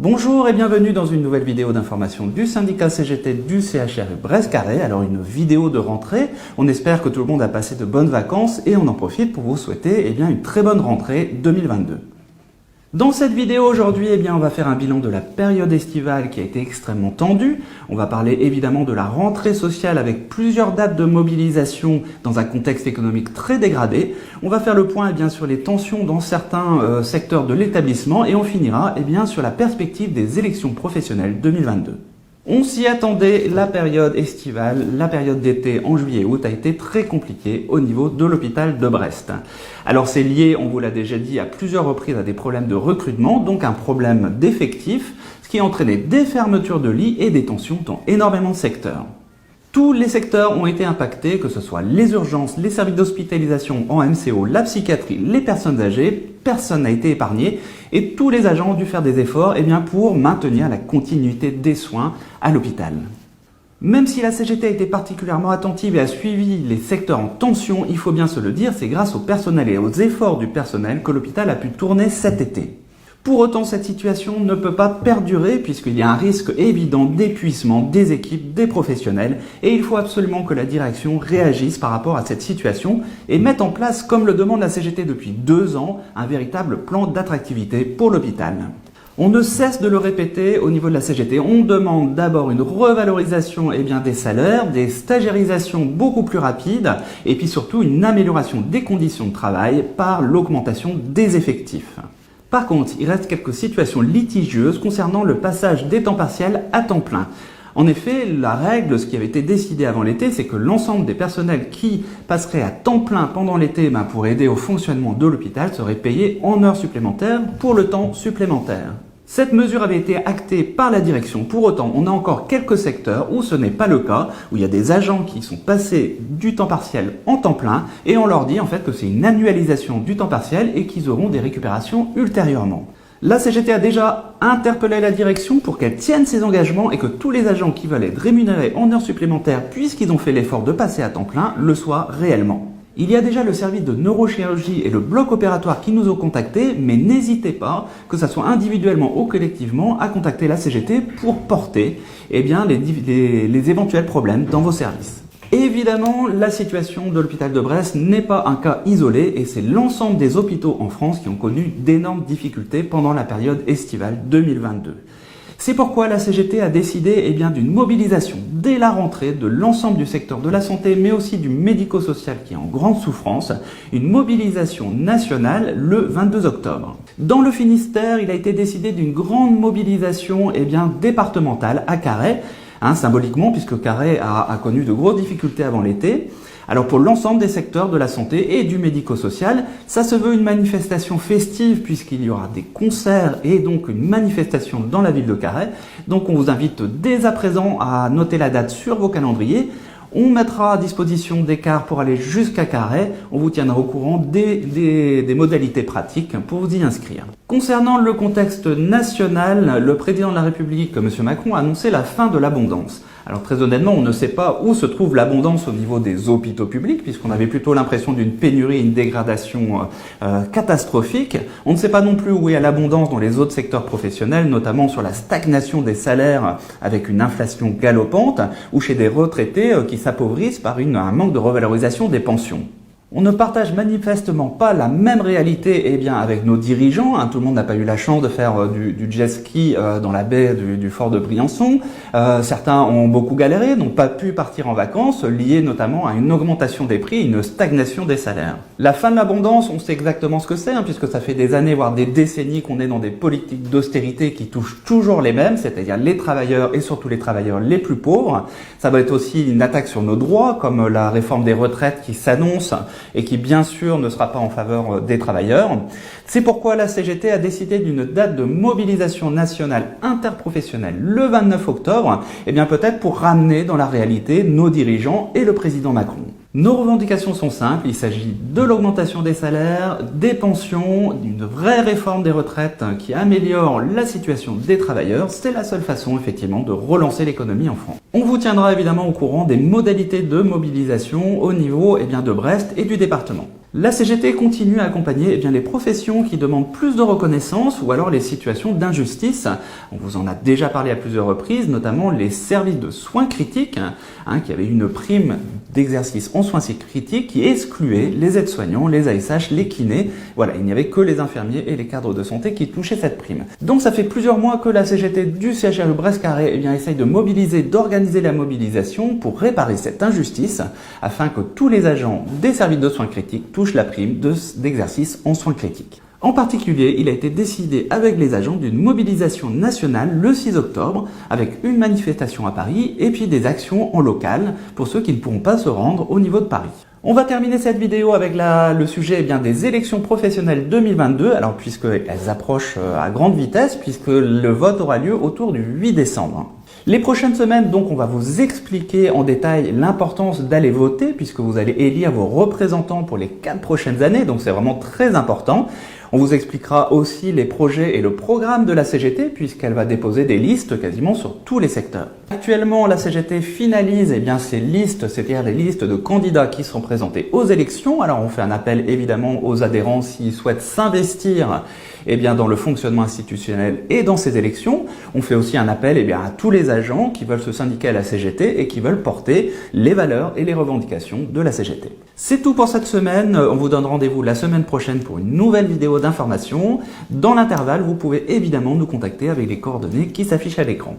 Bonjour et bienvenue dans une nouvelle vidéo d'information du syndicat CGT du CHRU Brest-Carré. Alors une vidéo de rentrée, on espère que tout le monde a passé de bonnes vacances et on en profite pour vous souhaiter une très bonne rentrée 2022. Dans cette vidéo aujourd'hui, on va faire un bilan de la période estivale qui a été extrêmement tendue. On va parler évidemment de la rentrée sociale avec plusieurs dates de mobilisation dans un contexte économique très dégradé. On va faire le point sur les tensions dans certains secteurs de l'établissement et on finira sur la perspective des élections professionnelles 2022. On s'y attendait, la période estivale, la période d'été en juillet et août a été très compliquée au niveau de l'hôpital de Brest. Alors c'est lié, on vous l'a déjà dit à plusieurs reprises, à des problèmes de recrutement, donc un problème d'effectifs, ce qui a entraîné des fermetures de lits et des tensions dans énormément de secteurs. Tous les secteurs ont été impactés, que ce soit les urgences, les services d'hospitalisation en MCO, la psychiatrie, les personnes âgées, personne n'a été épargné et tous les agents ont dû faire des efforts pour maintenir la continuité des soins à l'hôpital. Même si la CGT a été particulièrement attentive et a suivi les secteurs en tension, il faut bien se le dire, c'est grâce au personnel et aux efforts du personnel que l'hôpital a pu tourner cet été. Pour autant, cette situation ne peut pas perdurer puisqu'il y a un risque évident d'épuisement des équipes, des professionnels et il faut absolument que la direction réagisse par rapport à cette situation et mette en place, comme le demande la CGT depuis 2 ans, un véritable plan d'attractivité pour l'hôpital. On ne cesse de le répéter au niveau de la CGT, on demande d'abord une revalorisation des salaires, des stagiairisations beaucoup plus rapides et puis surtout une amélioration des conditions de travail par l'augmentation des effectifs. Par contre, il reste quelques situations litigieuses concernant le passage des temps partiels à temps plein. En effet, la règle, ce qui avait été décidé avant l'été, c'est que l'ensemble des personnels qui passeraient à temps plein pendant l'été pour aider au fonctionnement de l'hôpital seraient payés en heures supplémentaires pour le temps supplémentaire. Cette mesure avait été actée par la direction. Pour autant, on a encore quelques secteurs où ce n'est pas le cas, où il y a des agents qui sont passés du temps partiel en temps plein et on leur dit que c'est une annualisation du temps partiel et qu'ils auront des récupérations ultérieurement. La CGT a déjà interpellé la direction pour qu'elle tienne ses engagements et que tous les agents qui veulent être rémunérés en heures supplémentaires puisqu'ils ont fait l'effort de passer à temps plein le soient réellement. Il y a déjà le service de neurochirurgie et le bloc opératoire qui nous ont contactés, mais n'hésitez pas, que ce soit individuellement ou collectivement, à contacter la CGT pour porter les éventuels problèmes dans vos services. Évidemment, la situation de l'hôpital de Brest n'est pas un cas isolé et c'est l'ensemble des hôpitaux en France qui ont connu d'énormes difficultés pendant la période estivale 2022. C'est pourquoi la CGT a décidé d'une mobilisation dès la rentrée de l'ensemble du secteur de la santé, mais aussi du médico-social qui est en grande souffrance, une mobilisation nationale le 22 octobre. Dans le Finistère, il a été décidé d'une grande mobilisation départementale à Carhaix, symboliquement puisque Carhaix a connu de grosses difficultés avant l'été. Alors pour l'ensemble des secteurs de la santé et du médico-social, ça se veut une manifestation festive puisqu'il y aura des concerts et donc une manifestation dans la ville de Carhaix. Donc on vous invite dès à présent à noter la date sur vos calendriers. On mettra à disposition des cars pour aller jusqu'à Carhaix. On vous tiendra au courant des modalités pratiques pour vous y inscrire. Concernant le contexte national, le président de la République, M. Macron, a annoncé la fin de l'abondance. Alors très honnêtement, on ne sait pas où se trouve l'abondance au niveau des hôpitaux publics, puisqu'on avait plutôt l'impression d'une pénurie et une dégradation catastrophique. On ne sait pas non plus où est l'abondance dans les autres secteurs professionnels, notamment sur la stagnation des salaires avec une inflation galopante, ou chez des retraités qui s'appauvrissent par un manque de revalorisation des pensions. On ne partage manifestement pas la même réalité avec nos dirigeants. Tout le monde n'a pas eu la chance de faire du jet ski dans la baie du fort de Briançon. Certains ont beaucoup galéré, n'ont pas pu partir en vacances, liées notamment à une augmentation des prix et une stagnation des salaires. La fin de l'abondance, on sait exactement ce que c'est, puisque ça fait des années, voire des décennies qu'on est dans des politiques d'austérité qui touchent toujours les mêmes, c'est-à-dire les travailleurs et surtout les travailleurs les plus pauvres. Ça va être aussi une attaque sur nos droits, comme la réforme des retraites qui s'annonce et qui bien sûr ne sera pas en faveur des travailleurs. C'est pourquoi la CGT a décidé d'une date de mobilisation nationale interprofessionnelle le 29 octobre, peut-être pour ramener dans la réalité nos dirigeants et le président Macron. Nos revendications sont simples, il s'agit de l'augmentation des salaires, des pensions, d'une vraie réforme des retraites qui améliore la situation des travailleurs. C'est la seule façon effectivement de relancer l'économie en France. On vous tiendra évidemment au courant des modalités de mobilisation au niveau de Brest et du département. La CGT continue à accompagner les professions qui demandent plus de reconnaissance ou alors les situations d'injustice. On vous en a déjà parlé à plusieurs reprises, notamment les services de soins critiques, qui avaient une prime d'exercice en soins critiques qui excluait les aides-soignants, les ASH, les kinés. Voilà, il n'y avait que les infirmiers et les cadres de santé qui touchaient cette prime. Donc ça fait plusieurs mois que la CGT du CHRU Brest-Carré essaye de mobiliser, d'organiser la mobilisation pour réparer cette injustice afin que tous les agents des services de soins critiques touchent la prime d'exercice en soins critiques. En particulier, il a été décidé avec les agents d'une mobilisation nationale le 6 octobre avec une manifestation à Paris et puis des actions en local pour ceux qui ne pourront pas se rendre au niveau de Paris. On va terminer cette vidéo avec le sujet des élections professionnelles 2022, alors puisqu'elles approchent à grande vitesse, puisque le vote aura lieu autour du 8 décembre. Les prochaines semaines, donc, on va vous expliquer en détail l'importance d'aller voter, puisque vous allez élire vos représentants pour les 4 prochaines années, donc c'est vraiment très important. On vous expliquera aussi les projets et le programme de la CGT, puisqu'elle va déposer des listes quasiment sur tous les secteurs. Actuellement, la CGT finalise ces listes, c'est-à-dire les listes de candidats qui seront présentés aux élections. Alors on fait un appel évidemment aux adhérents s'ils souhaitent s'investir dans le fonctionnement institutionnel et dans ces élections. On fait aussi un appel à tous les agents qui veulent se syndiquer à la CGT et qui veulent porter les valeurs et les revendications de la CGT. C'est tout pour cette semaine. On vous donne rendez-vous la semaine prochaine pour une nouvelle vidéo d'information. Dans l'intervalle, vous pouvez évidemment nous contacter avec les coordonnées qui s'affichent à l'écran.